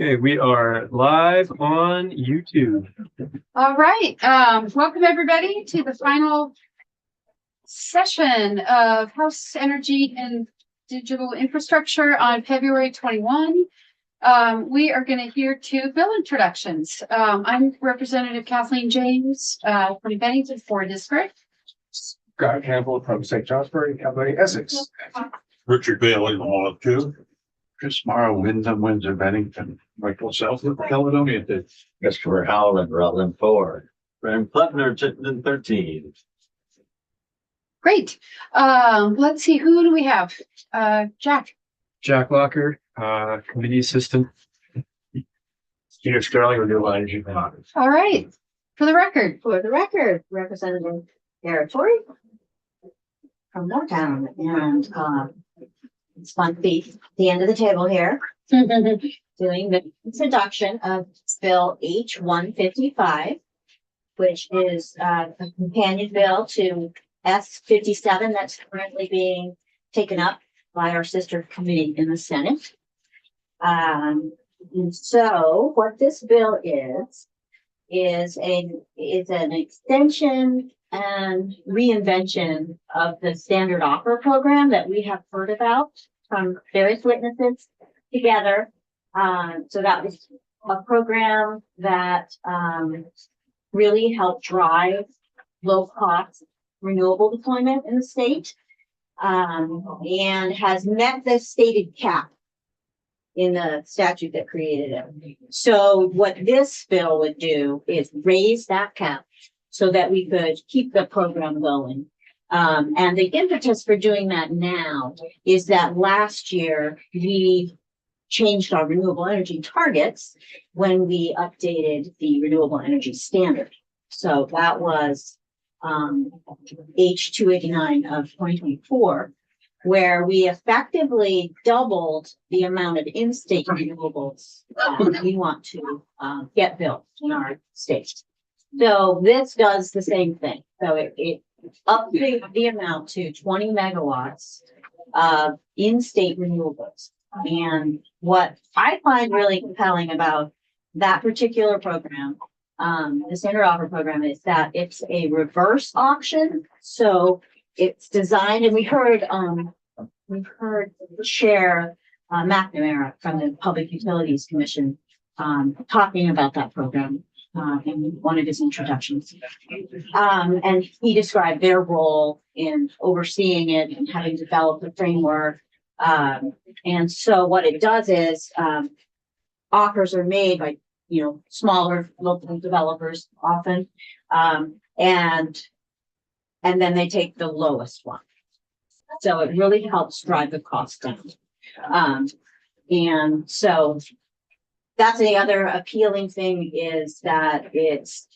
Okay, we are live on YouTube. All right. Welcome everybody to the final session of House Energy and Digital Infrastructure on February 21. We are going to hear two bill introductions. I'm Representative Kathleen James from Bennington 4 District. Scott Campbell from St. Johnsbury, County, Essex. Richard Bailey, all of two. Chris Morrow, Windsor, Bennington. Michael Southwood, Caledonia. Christopher Howland, Rutland 4. Graham Putner, Chittenden 13. Great. Let's see, who do we have? Jack. Jack Locker, Committee Assistant. Peter Sterling, Renewable Energy. All right. For the record, Representative Territory from Moortown, and it's fun to be at the end of the table here doing the introduction of Bill H-155, which is a companion bill to S-57 that's currently being taken up by our sister committee in the Senate. And so what this bill is an extension and reinvention of the standard offer program that we have heard about from various witnesses together. So that was a program that really helped drive low-cost renewable deployment in the state, and has met the stated cap in the statute that created it. So what this bill would do is raise that cap so that we could keep the program going. And the impetus for doing that now is that last year we changed our renewable energy targets when we updated the renewable energy standard. So that was H-289 of 2024, where we effectively doubled the amount of in-state renewables we want to get built in our state. So this does the same thing. So it ups the amount to 20 megawatts of in-state renewables. And what I find really compelling about that particular program, the standard offer program, is that it's a reverse auction. So it's designed, and we heard Chair McNamara from the Public Utilities Commission talking about that program in one of his introductions. And he described their role in overseeing it and having developed the framework. And so what it does is offers are made by, smaller local developers often, and then they take the lowest one. So it really helps drive the cost down. And so that's the other appealing thing, is that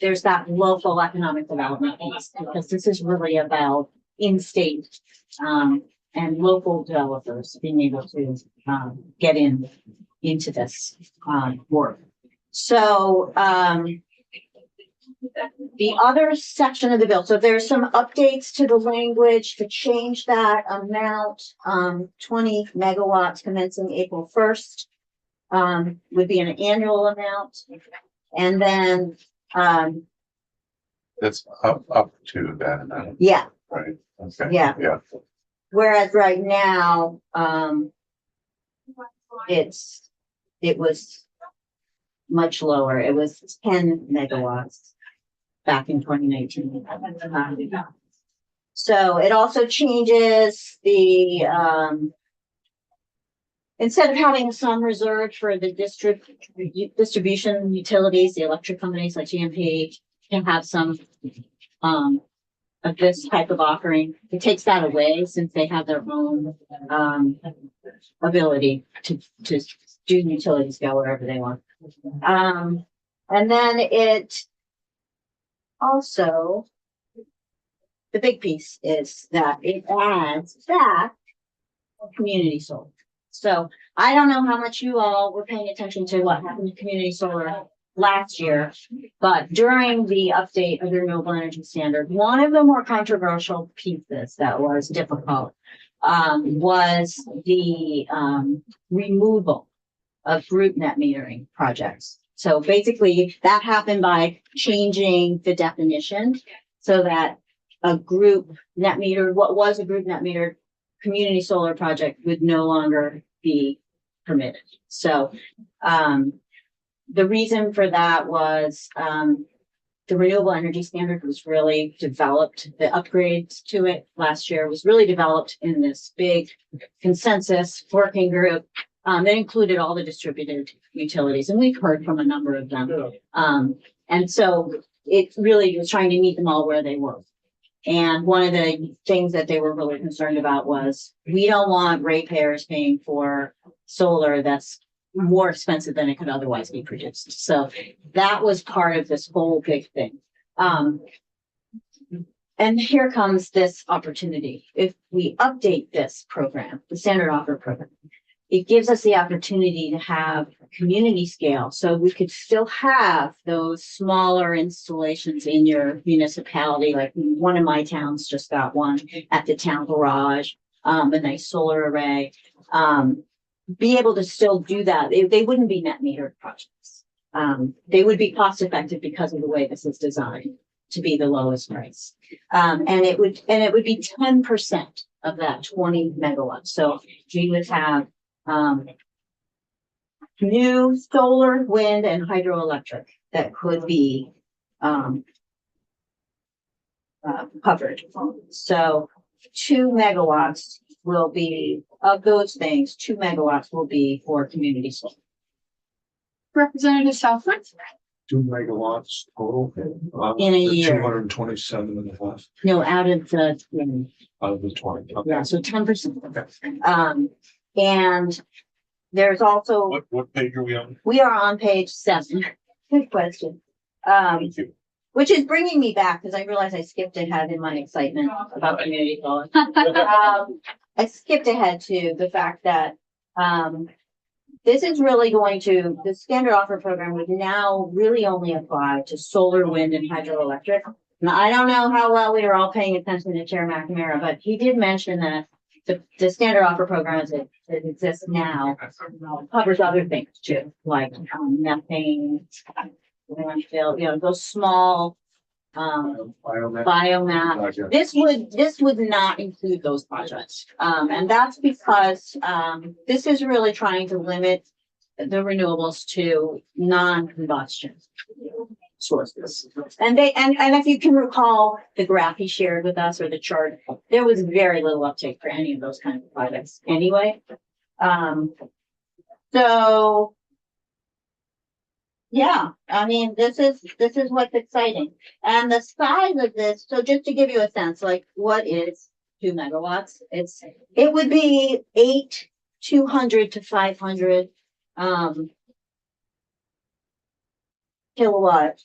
there's that local economic development piece, because this is really about in-state and local developers being able to get into this work. So the other section of the bill, so there's some updates to the language to change that amount. 20 megawatts commencing April 1st would be an annual amount. And then That's up to that amount, yeah, right? Okay. Yeah. Yeah. whereas right now it was much lower. It was 10 megawatts back in 2019. So it also changes the instead of having some reserved for the distribution utilities, the electric companies like GMP can have some of this type of offering. It takes that away, since they have their own ability to do utility scale wherever they want. And then it also, the big piece is that it adds back community solar. So I don't know how much you all were paying attention to what happened to community solar last year, but during the update of the renewable energy standard, one of the more controversial pieces that was difficult was the removal of group net metering projects. So basically that happened by changing the definition so that a group net meter, what was a group net meter community solar project would no longer be permitted. So, the reason for that was, the renewable energy standard was really developed, the upgrades to it last year was really developed in this big consensus working group. That included all the distributed utilities, and we've heard from a number of them. And so it really was trying to meet them all where they were. And one of the things that they were really concerned about was, we don't want ratepayers paying for solar that's more expensive than it could otherwise be produced. So that was part of this whole big thing. And here comes this opportunity. If we update this program, the standard offer program, it gives us the opportunity to have community scale. So we could still have those smaller installations in your municipality. Like one of my towns just got one at the town garage, a nice solar array. Be able to still do that. They wouldn't be net metered projects. They would be cost effective because of the way this is designed to be the lowest price. And it would be 10% of that 20 megawatts. So we would have new solar, wind, and hydroelectric that could be covered. So 2 megawatts will be, of those things, 2 megawatts will be for community solar. Representative Southwood? 2 megawatts total. In a year. 227 in the last, No, out of the, out of the 20. Okay. yeah, so 10%. And there's also, What page are we on? we are on page 7. Good question. Thank you. Which is bringing me back because I realized I skipped ahead in my excitement about community solar. I skipped ahead to the fact that, this is really going to, the standard offer program would now really only apply to solar, wind, and hydroelectric. Now, I don't know how well we were all paying attention to Chair McNamara, but he did mention that the standard offer program as it exists now covers other things too, like methane, landfill, those small biomass. This would not include those projects. And that's because this is really trying to limit the renewables to non-combustion sources. And if you can recall the graph he shared with us or the chart, there was very little uptake for any of those kinds of projects anyway. So yeah, I mean, this is what's exciting. And the size of this, so just to give you a sense, like what is 2 megawatts? It would be 200 to 500 kilowatt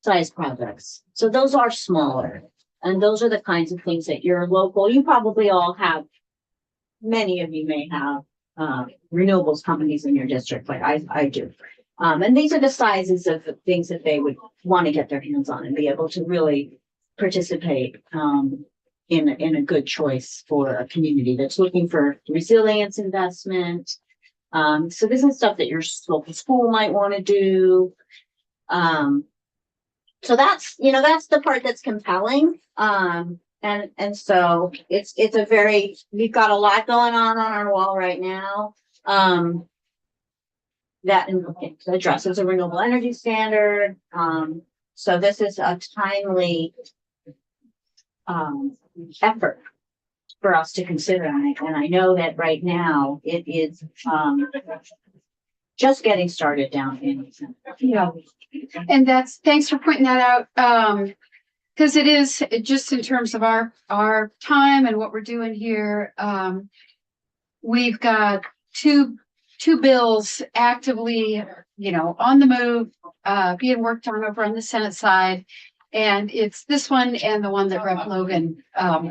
size projects. So those are smaller. And those are the kinds of things that your local, you probably all have, many of you may have renewables companies in your district, like I do. And these are the sizes of the things that they would want to get their hands on and be able to really participate in a good choice for a community that's looking for resilience investment. So this is stuff that your local school might want to do. So that's the part that's compelling. And so it's a very, we've got a lot going on our wall right now. That addresses a renewable energy standard. So this is a timely effort for us to consider. And I know that right now it is just getting started down in. Yeah. And thanks for pointing that out. Because it is just in terms of our time and what we're doing here. We've got two bills actively, on the move, being worked on over on the Senate side. And it's this one and the one that Rep. Logan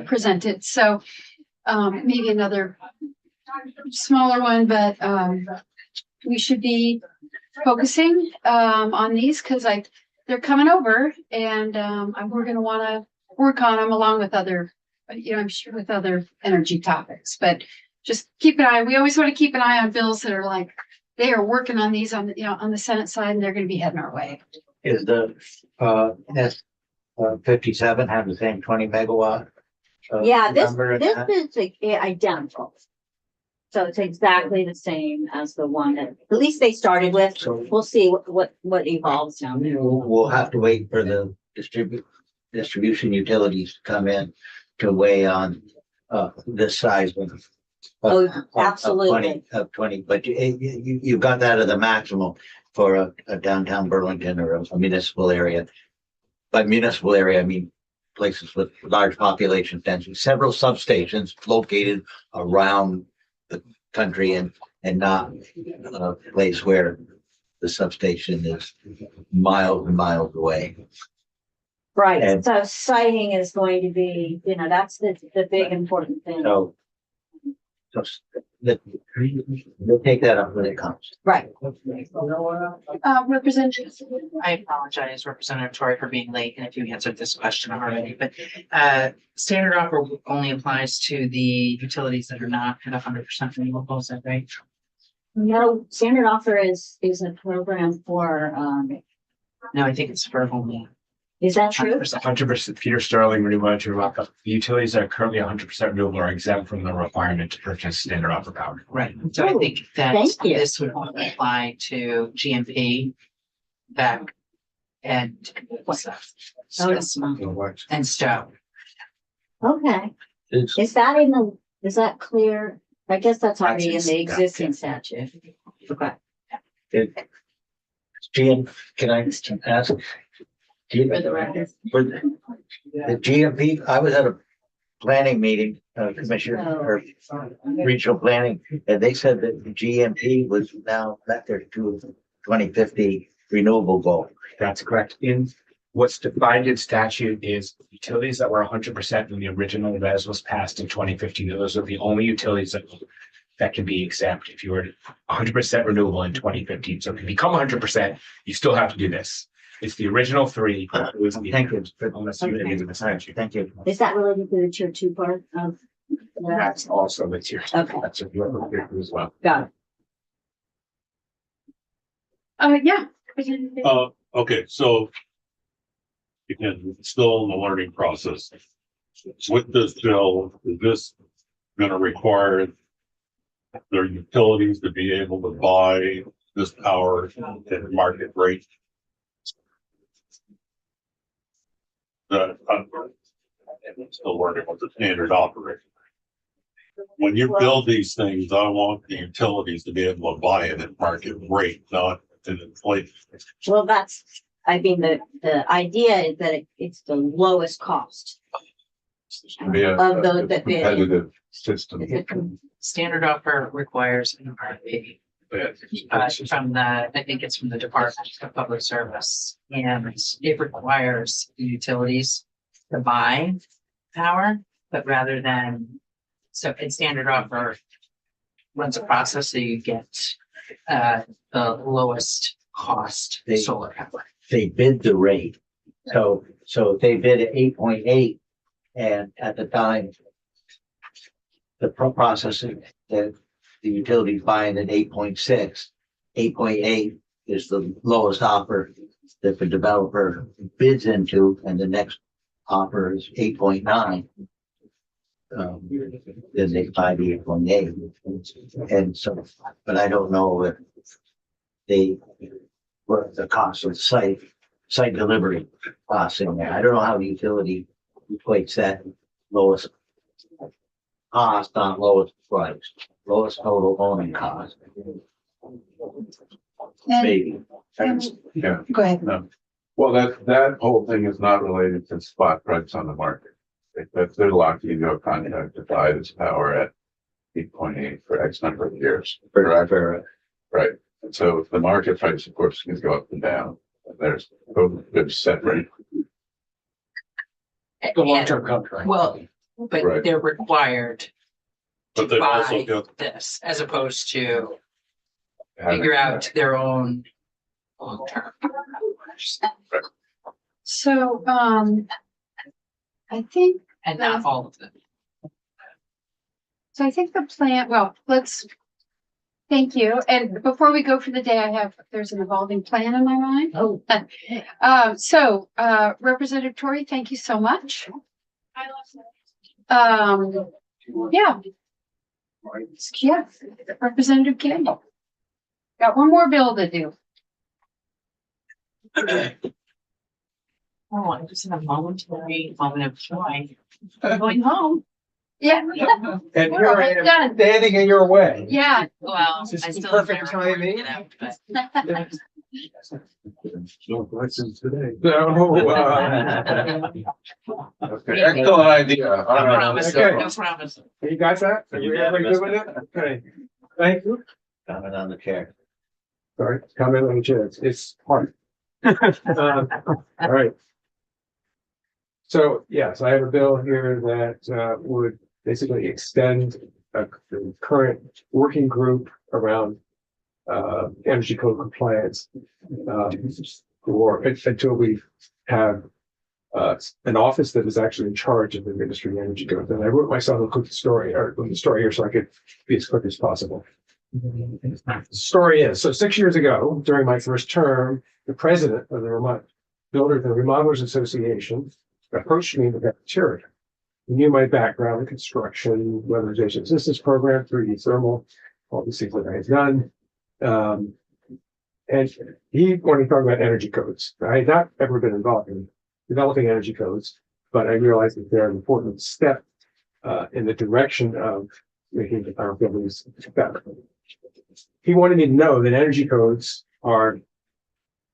presented. So maybe another smaller one, but we should be focusing on these because they're coming over and we're going to want to work on them along with other, I'm sure with other energy topics. But just keep an eye. We always want to keep an eye on bills that are like, they are working on these on the, on the Senate side and they're going to be heading our way. Is the, S, 57 have the same 20 megawatt? Yeah, this number in that? is identical. So it's exactly the same as the one that, at least they started with. So- We'll see what evolves down there. We'll have to wait for the distribution utilities to come in to weigh on, this size of. Oh, of absolutely. 20, but you've got that at the maximum for a downtown Burlington or a municipal area. By municipal area, I mean places with large population density, several substations located around the country and not a place where the substation is miles and miles away. Right, And- so sighting is going to be, that's the big important thing. So we'll take that up when it comes. Right. Representative. I apologize, Representative Torrey, for being late, and if you answered this question already, but standard offer only applies to the utilities that are not at 100% renewable, is that right? No, standard offer is a program for, No, I think it's for only is that true? 100%. 100%. Peter Sterling, renewable energy backup. The utilities that are currently 100% renewable are exempt from the requirement to purchase standard offer power. Right, so I think that Thank you. this would only apply to GMP, BEC, and what's that? And Stowe. Okay, It's, is that clear? I guess that's already in the existing statute. Okay. Can I ask? For the record. For the GMP, I was at a planning meeting, commissioner or regional planning, and they said that the GMP was now met their 2050 renewable goal. That's correct. In what's defined in statute is utilities that were 100% when the original res was passed in 2015. Those are the only utilities that can be exempt if you were 100% renewable in 2015. So to become 100%, you still have to do this. It's the original three. Thank you. Unless you get into the statute. Thank you. Is that related to the tier 2 part of? That's also the tier. Okay. That's a tier two as well. Got it. Yeah. Okay, so again, still in the learning process. With this bill, is this gonna require their utilities to be able to buy this power at market rate? I'm still working with the standard operator. When you build these things, I want the utilities to be able to buy it at market rate, not an inflation. Well, the idea is that it's the lowest cost of those that bid. Competitive system. Standard offer requires an RFP. From I think it's from the Department of Public Service, and it requires the utilities to buy power, but rather than, so in standard offer runs a process so you get the lowest cost solar power. They bid the rate. So they bid at 8.8, and at the time, the processing that the utilities buying at 8.6, 8.8 is the lowest offer that the developer bids into, and the next offer is 8.9. Then they buy the 8.8. And so, but I don't know if what the cost of site delivery costs in there. I don't know how the utility equates that lowest cost on lowest price, lowest total owning cost. Maybe. Yeah. Go ahead. Well, that whole thing is not related to spot price on the market. If they're locked into a contract to buy this power at 8.8 for X number of years. Right. And so if the market price, of course, can go up and down. And there's separate. The long-term contract. Well, but Right. they're required But to they've also buy got, this as opposed to figure out their own long-term. So, I think, And not all of them. So I think the plan, well, thank you. And before we go for the day, there's an evolving plan in my mind. Oh. Representative Tori, thank you so much. Yeah. Yeah, Representative Campbell. Got one more bill to do. Oh, I just have a momentary moment of joy. I'm going home. Yeah. And We're here I almost am done. standing in your way. Yeah. Well, I This is still perfect have my report to timing. get out, but No questions today. So, Okay, excellent idea. All no right, promise, let's go. no promise. you got that? Are you everybody good with it? Okay, thank you. Comment on the chair. Sorry, comment on the chair. It's hard. All right. So, yes, I have a bill here that would basically extend the current working group around energy code compliance until we have an office that is actually in charge of administering energy code. And I wrote myself a quick story here so I could be as quick as possible. The story is, so 6 years ago, during my first term, the president of the Vermont Builders and Remodelers Association approached me with that material. He knew my background in construction, weatherization assistance program, 3D thermal, all these things that I had done. And he wanted to talk about energy codes. I had not ever been involved in developing energy codes, but I realized that they're an important step in the direction of making our buildings better. He wanted me to know that energy codes are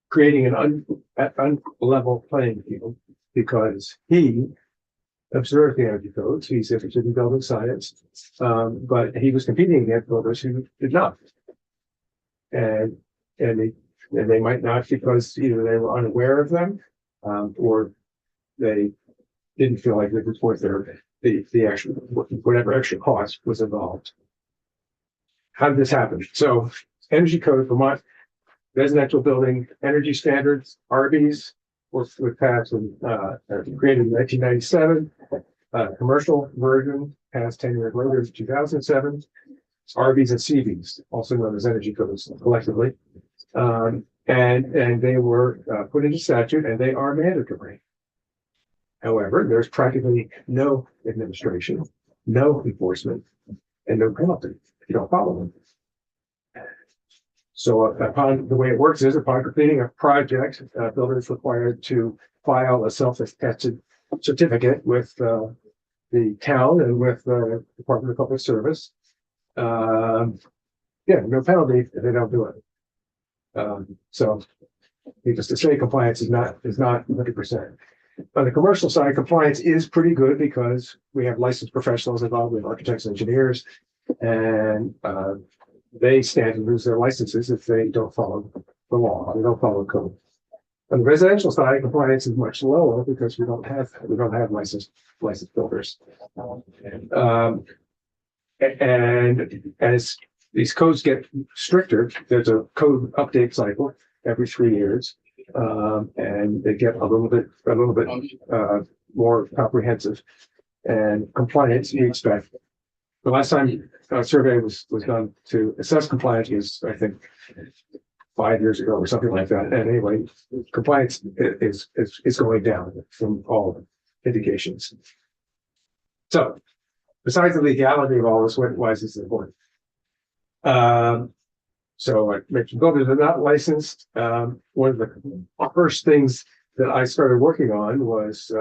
creating an unlevel playing field because he observed the energy codes. He's interested in building science, but he was competing against builders who did not. And they might not because either they were unaware of them, or they didn't feel like it was worth the actual whatever extra cost was involved. How did this happen? So, Energy Code Vermont Residential Building Energy Standards (RBs) was passed and created in 1997. Commercial version passed 10 years later in 2007. RBs and CBs, also known as energy codes collectively. And they were put into statute and they are mandatory. However, there's practically no administration, no enforcement, and no penalty if you don't follow them. So upon the way it works is upon completing a project, builders required to file a self-attested certificate with the town and with the Department of Public Service. No penalty if they don't do it. So needless to say, compliance is not 100%. On the commercial side, compliance is pretty good because we have licensed professionals involved with architects and engineers, and they stand to lose their licenses if they don't follow the law, they don't follow code. On the residential side, compliance is much lower because we don't have licensed builders. And as these codes get stricter, there's a code update cycle every 3 years, and they get a little bit more comprehensive. And compliance, you expect. The last time a survey was done to assess compliance was, I think, 5 years ago or something like that. And anyway, compliance is going down from all indications. So, besides the legality of all this, why is this important? So I mentioned builders are not licensed. One of the first things that I started working on was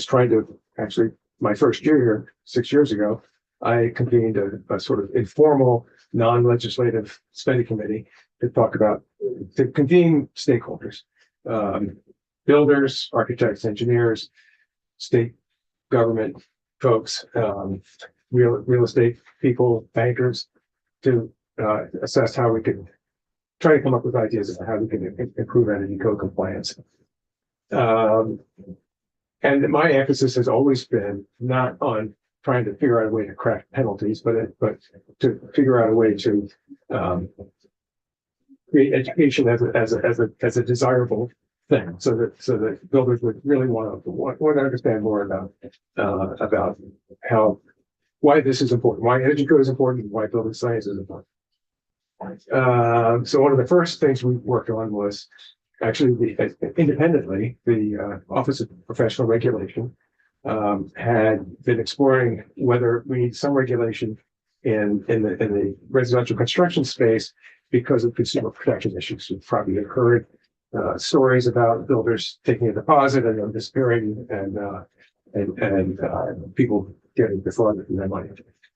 trying to actually, my first year here 6 years ago, I convened a sort of informal, non-legislative spending committee to convene stakeholders, builders, architects, engineers, state government folks, real estate people, bankers, to assess how we could try to come up with ideas of how we can improve energy code compliance. And my emphasis has always been not on trying to figure out a way to crack penalties, but to figure out a way to create education as a desirable thing, so that builders would really want to understand more about how why this is important, why energy code is important, why building science is important. So one of the first things we worked on was actually independently, the Office of Professional Regulation had been exploring whether we need some regulation in the residential construction space because of consumer protection issues. You've probably heard stories about builders taking a deposit and then disappearing and people getting defrauded from their money.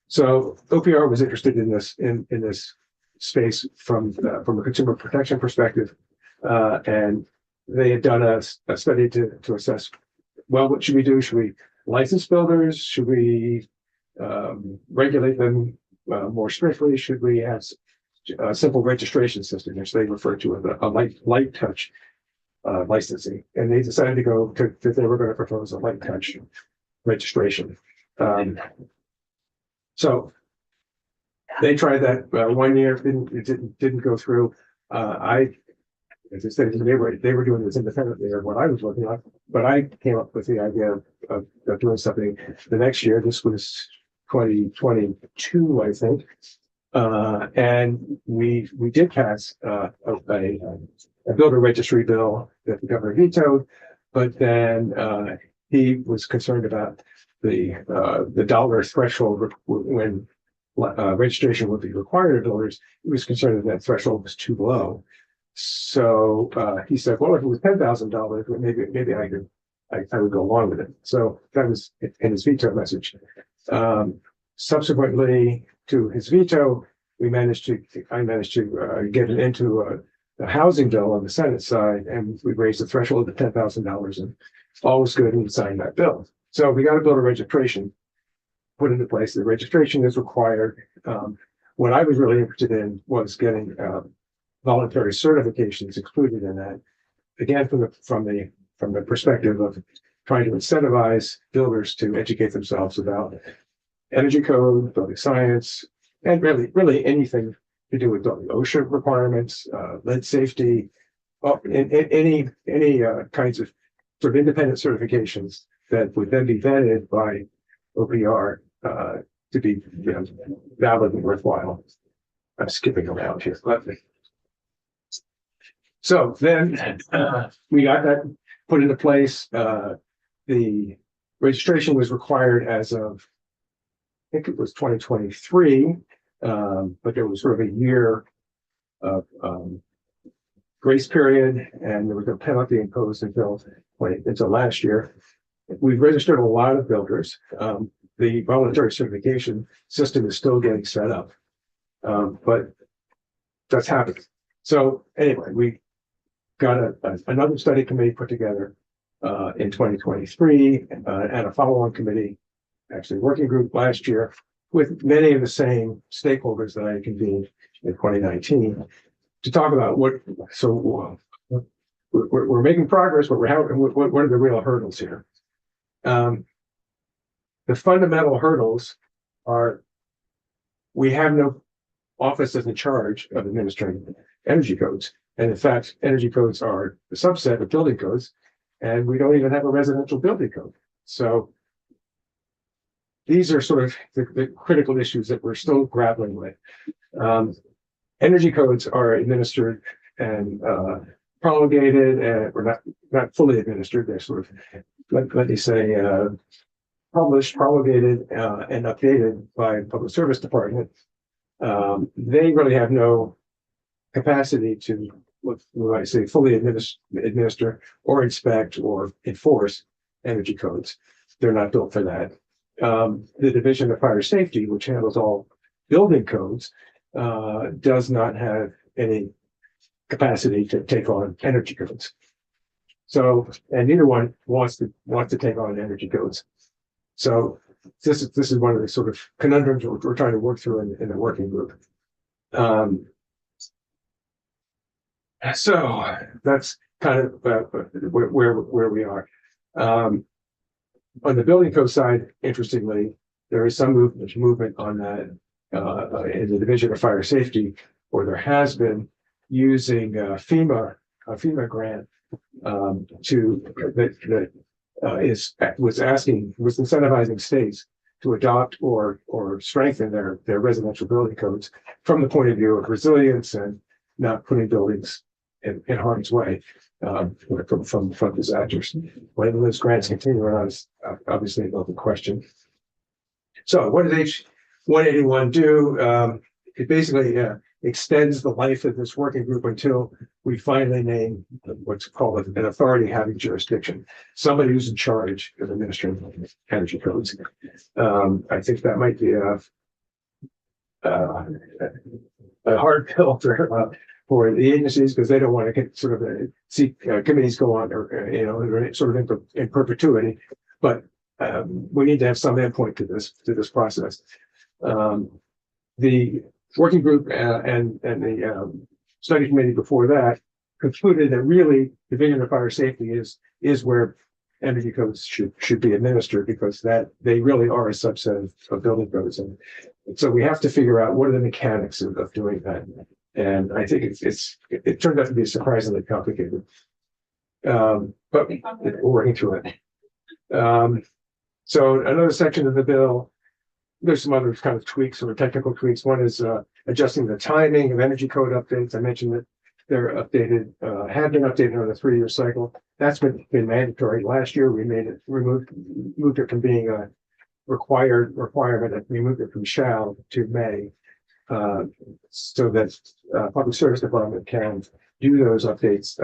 So OPR was interested in this space from a consumer protection perspective, and they had done a study to assess, well, what should we do? Should we license builders? Should we regulate them more strictly? Should we have a simple registration system, which they refer to as a light touch licensing? And they decided to go that they were going to propose a light touch registration. So they tried that 1 year, didn't go through. As I said, they were doing this independently of what I was looking at, but I came up with the idea of doing something the next year. This was 2022, I think. And we did pass a builder registry bill that the governor vetoed, but then he was concerned about the dollar threshold when registration would be required of builders. He was concerned that threshold was too low. So he said, well, if it was $10,000, maybe I would go along with it. So that was in his veto message. Subsequently to his veto, I managed to get it into the housing bill on the Senate side, and we raised the threshold to $10,000, and all was good, and we signed that bill. So we got a builder registration put into place. The registration is required. What I was really interested in was getting voluntary certifications included in that. Again, from the perspective of trying to incentivize builders to educate themselves about energy code, building science, and really anything to do with building OSHA requirements, lead safety, any kinds of sort of independent certifications that would then be vetted by OPR to be valid and worthwhile. I'm skipping around here. So then we got that put into place. The registration was required as of, I think it was 2023, but there was sort of a year of grace period, and there was no penalty imposed until last year. We've registered a lot of builders. The voluntary certification system is still getting set up, but that's happening. So anyway, we got another study committee put together in 2023 and a follow-on committee, actually working group last year, with many of the same stakeholders that I convened in 2019 to talk about we're making progress, but what are the real hurdles here? The fundamental hurdles are we have no office that's in charge of administering energy codes. And in fact, energy codes are a subset of building codes, and we don't even have a residential building code. So these are sort of the critical issues that we're still grappling with. Energy codes are administered and promulgated, and we're not fully administered. They're sort of, let me say, published, promulgated, and updated by the Public Service Department. They really have no capacity to, what I say, fully administer or inspect or enforce energy codes. They're not built for that. The Division of Fire Safety, which handles all building codes, does not have any capacity to take on energy codes. So, and neither one wants to take on energy codes. So this is one of the sort of conundrums we're trying to work through in the working group. So that's kind of where we are. On the building code side, interestingly, there is some movement on that in the Division of Fire Safety, or there has been, using a FEMA grant was incentivizing states to adopt or strengthen their residential building codes from the point of view of resilience and not putting buildings in harm's way from disasters. Whether those grants continue or not is obviously an open question. So what does H-181 do? It basically extends the life of this working group until we finally name what's called an authority having jurisdiction, somebody who's in charge of administering energy codes. I think that might be a hard pill for the agencies because they don't want to get sort of see committees go on or sort of in perpetuity. But we need to have some endpoint to this process. The working group and the study committee before that concluded that really Division of Fire Safety is where energy codes should be administered because that they really are a subset of building codes. And so we have to figure out what are the mechanics of doing that. And I think it turned out to be surprisingly complicated. But we're working through it. So another section of the bill, there's some other kind of tweaks or technical tweaks. One is adjusting the timing of energy code updates. I mentioned that they're updated, have been updated on a 3-year cycle. That's been mandatory. Last year, we moved it from being a requirement, and we moved it from shall to may, so that Public Service Department can do those updates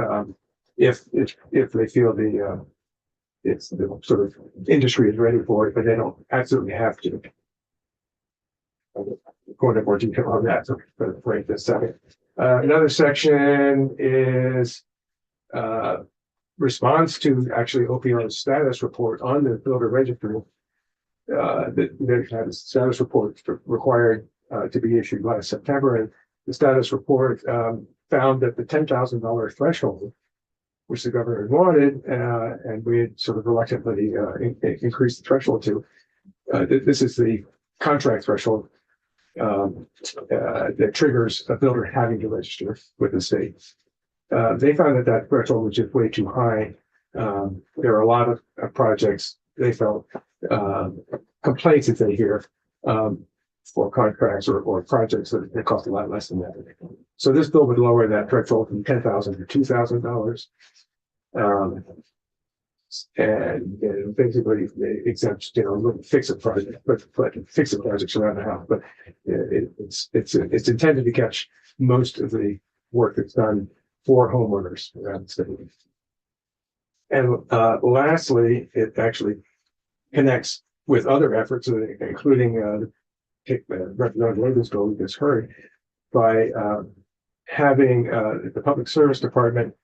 if they feel the sort of industry is ready for it, but they don't absolutely have to. I'll go into more detail on that for right this second. Another section is response to actually OPR's status report on the builder registry. The status report required to be issued last September, and the status report found that the $10,000 threshold, which the governor wanted, and we had sort of reluctantly increased the threshold to. This is the contract threshold that triggers a builder having to register with the state. They found that threshold was just way too high. There are a lot of projects they felt complaints that they hear for contracts or projects that cost a lot less than that. So this bill would lower that threshold from $10,000 to $2,000. And basically exempts, fix-it project, but fix-it projects around the house. But it's intended to catch most of the work that's done for homeowners around the state. And lastly, it actually connects with other efforts, including Representative Logan's bill we just heard, by having the Public Service Department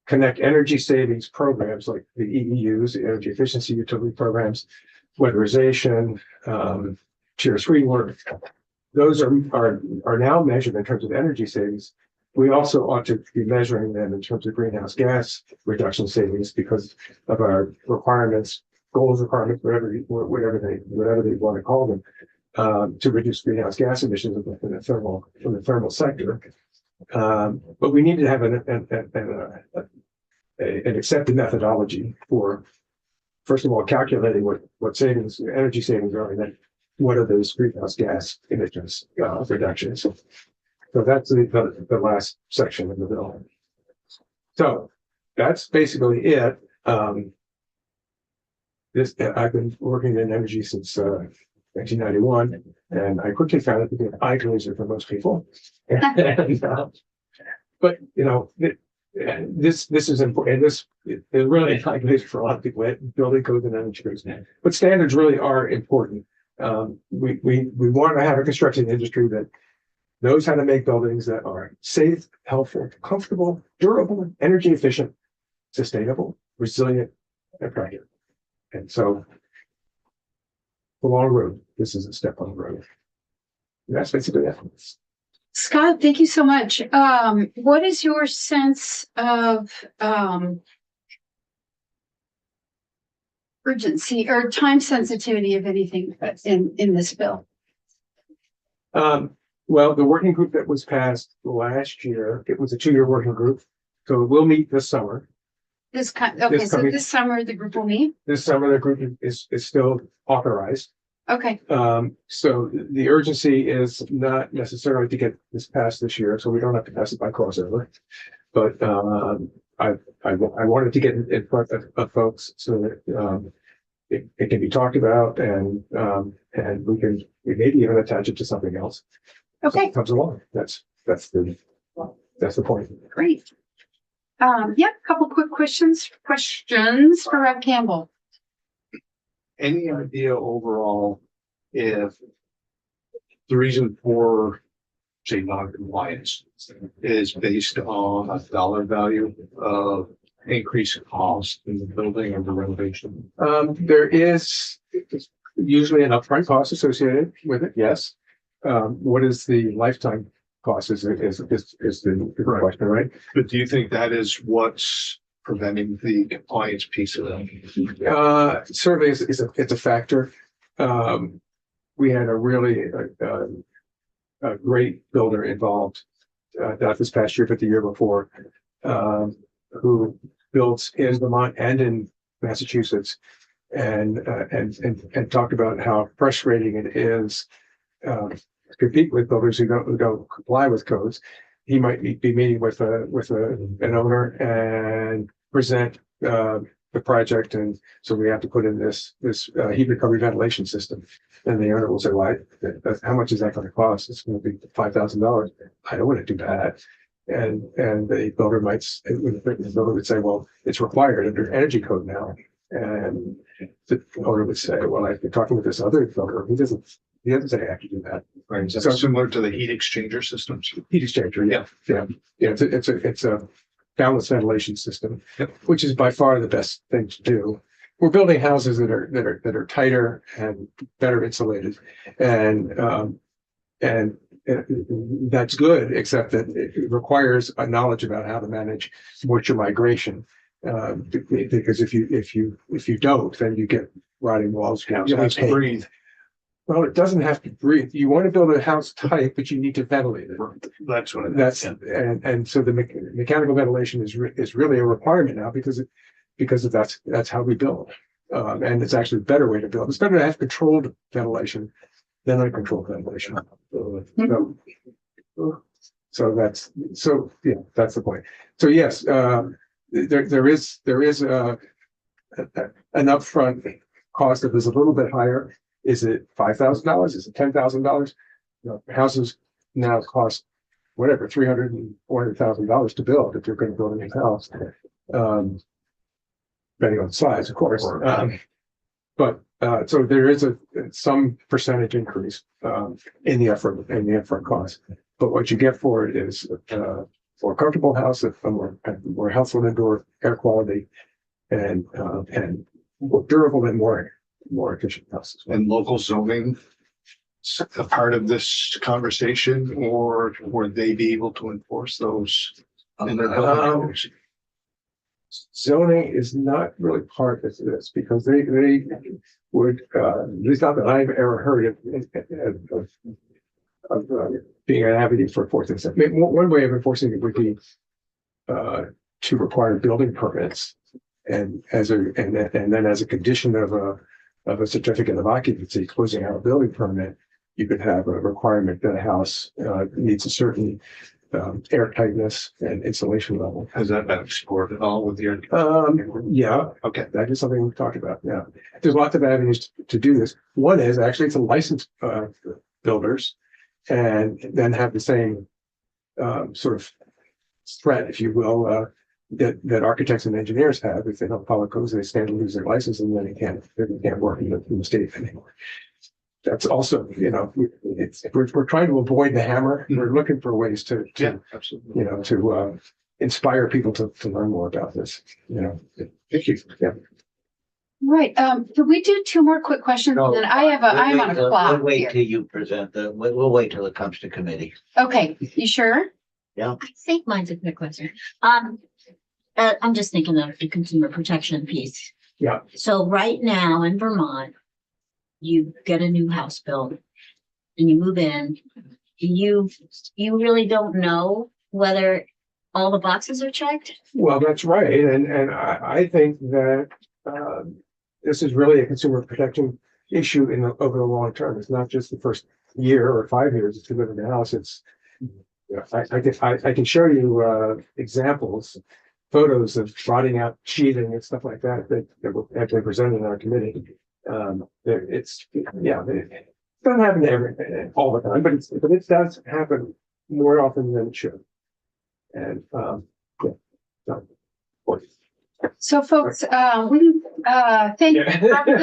connect energy savings programs like the EEUs, the energy efficiency utility programs, weatherization, Tier 3 work. Those are now measured in terms of energy savings. We also ought to be measuring them in terms of greenhouse gas reduction savings because of our requirements, goals, requirements, whatever they want to call them, to reduce greenhouse gas emissions from the thermal sector. But we need to have an accepted methodology for, first of all, calculating what energy savings are, and then what are those greenhouse gas emissions reductions. So that's the last section of the bill. So that's basically it. I've been working in energy since 1991, and I quickly found it to be an eye glazer for most people. But this is important, and this is really an eye glazer for a lot of people. Building codes and energy codes, but standards really are important. We want to have a construction industry that knows how to make buildings that are safe, helpful, comfortable, durable, energy efficient, sustainable, resilient, and practical. And so, the long road. This is a step on the road. And that's basically it. Scott, thank you so much. What is your sense of urgency or time sensitivity of anything in this bill? Well, the working group that was passed last year, it was a 2-year working group, so it will meet this summer. Okay, so coming- this summer the group will meet? This summer, the group is still authorized. Okay, So the urgency is not necessarily to get this passed this year, so we don't have to pass it by crossover. But, I wanted to get in front of folks so that, it can be talked about and we maybe even attach it to something else. okay, Comes along. That's the point. great. Yeah, a couple quick questions for Rev Campbell. Any idea overall if the reason for, say, non-compliance is based on a dollar value of increased cost in the building or the renovation? There is usually an upfront cost associated with it, yes. What is the lifetime cost is the question, right? But do you think that is what's preventing the compliance piece of it? Certainly it's a factor. We had a really, a great builder involved, not this past year, but the year before, who built in Vermont and in Massachusetts and talked about how frustrating it is, to compete with builders who don't comply with codes. He might be meeting with an owner and present, the project. And so we have to put in this heat recovery ventilation system. And the owner will say, well, how much is that going to cost? It's going to be $5,000. I don't want to do that. And the builder would say, well, it's required under energy code now. And the owner would say, well, I've been talking with this other builder. He doesn't say I have to do that. Right, is that So- similar to the heat exchanger systems? Heat exchanger, yeah. It's a balanced ventilation system, which is by far the best thing to do. We're building houses that are tighter and better insulated, and that's good, except that it requires a knowledge about how to manage moisture migration. Because if you don't, then you get rotting walls. It has to breathe. Well, it doesn't have to breathe. You want to build a house tight, but you need to ventilate it. That's what it is. That's, and so the mechanical ventilation is really a requirement now because that's how we build. And it's actually a better way to build. It's better to have controlled ventilation than uncontrolled ventilation. So that's the point. So yes, there is an upfront cost that is a little bit higher. Is it $5,000? Is it $10,000? Houses now cost whatever, $300,000 and $400,000 to build if you're going to build a new house. Depending on the size, of course. But so there is some percentage increase in the upfront cost. But what you get for it is a more comfortable house, a more healthful indoor air quality, and more durable and more efficient houses. And local zoning a part of this conversation, or would they be able to enforce those in their building codes? Zoning is not really part of this because they would, at least not that I've ever heard of being an advocate for enforcing this. I mean, one way of enforcing it would be to require building permits, and then as a condition of a certificate of occupancy, closing out a building permit, you could have a requirement that a house needs a certain air tightness and insulation level. Has that been explored at all with your? Yeah, Okay. that is something we've talked about. Yeah, there's lots of avenues to do this. One is actually to license builders, and then have the same sort of threat, if you will, that architects and engineers have. If they don't follow codes, they stand to lose their license, and then they can't work in the state anymore. That's also, we're trying to avoid the hammer. We're looking for ways to Absolutely. to inspire people to learn more about this. Thank you. Yeah. Right, can we do two more quick questions? No, And then I'm on a clock We'll wait here. till you present we'll wait till it comes to committee. Okay, you sure? I think mine's a quick question. I'm just thinking of the consumer protection piece. Yeah. So right now in Vermont, you get a new house built and you move in, you really don't know whether all the boxes are checked? Well, that's right, and I think that, this is really a consumer protection issue over the long term. It's not just the first year or 5 years that you live in the house, it's, I can show you, examples, photos of rotting out sheathing and stuff like that, that were actually presented in our committee. It's, yeah, it doesn't happen all the time, but it does happen more often than it should. And, yeah, so. So folks, we, thank Yeah. Representative